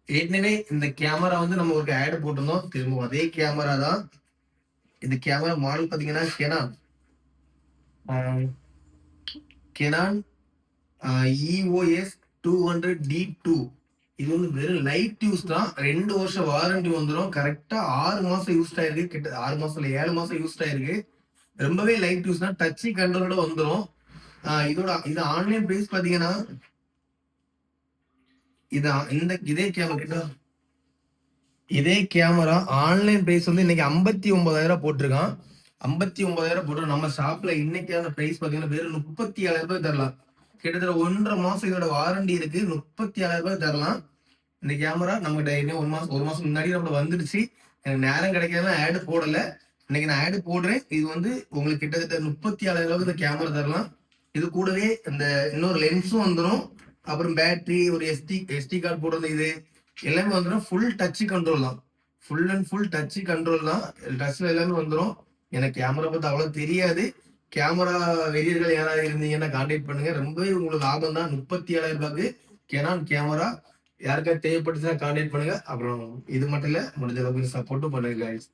ஏற்கனவே இந்த கேமரா வந்து நம்ம ஒரு ஆட் போட்டிருந்தோம். திரும்ப அதே கேமரா தான். இந்த கேமரா மாடல் பார்த்தீங்கன்னா, அ Canon EOS 200D2. இது வந்து வெறும் லைட் யூஸ் தான். 2 வருஷம் வாரண்டி வந்துரும். கரெக்ட்டா 6 மாசம் யூஸ்ட் ஆயிருக்கு. 6 மாசம் இல்ல 7 மாசம் யூஸ்ட் ஆயிருக்கு. ரொம்பவே லைட் யூஸ் தான். டச் கண்ட்ரோலோட வந்துரும். இது ஆன்லைன் பிரைஸ் பார்த்தீங்கன்னா, இதே கேமரா ஆன்லைன் பிரைஸ் வந்து இன்னைக்கு 59,000 போட்டிருக்கான். 59,000 போட்டு நம்ம ஷாப்ல இன்னைக்கான பிரைஸ் பார்த்தீங்கன்னா வெறும் 37,000 தரலாம். கிட்டத்தட்ட 1.5 மாசம் இதோட வாரண்டி இருக்கு. 37,000 தரலாம். இந்த கேமரா நம்மகிட்ட இன்னும் ஒரு மாசம் முன்னாடி நம்மள வந்துடுச்சு. எனக்கு நேரம் கிடைக்காம ஆட் போடல. இன்னைக்கு நான் ஆட் போடுறேன். இது வந்து உங்களுக்கு கிட்டத்தட்ட 37,000 இந்த கேமரா தரலாம். இது கூடவே இந்த இன்னொரு லென்ஸும் வந்துரும். அப்புறம் பேட்டரி, ஒரு எஸ்டி கார்டு போடுறது இது எல்லாமே வந்துடும். ஃபுல் டச் கண்ட்ரோல் தான். Full and full touch control தான். டச்ல எல்லாமே வந்துடும். எனக்கு கேமரா பத்தி அவ்வளவு தெரியாது. கேமரா வெறியர்கள் யாராவது இருந்தீங்கன்னா கான்டாக்ட் பண்ணுங்க. ரொம்பவே உங்களுக்கு லாபம் தான். 37,000 கெனான் கேமரா. யாருக்காவது தேவைப்பட்டுச்சுன்னா கான்டாக்ட் பண்ணுங்க. அப்புறம் இது மட்டும் இல்ல, முடிஞ்ச அளவுக்கு சப்போர்ட்டும் பண்ணுங்க guys.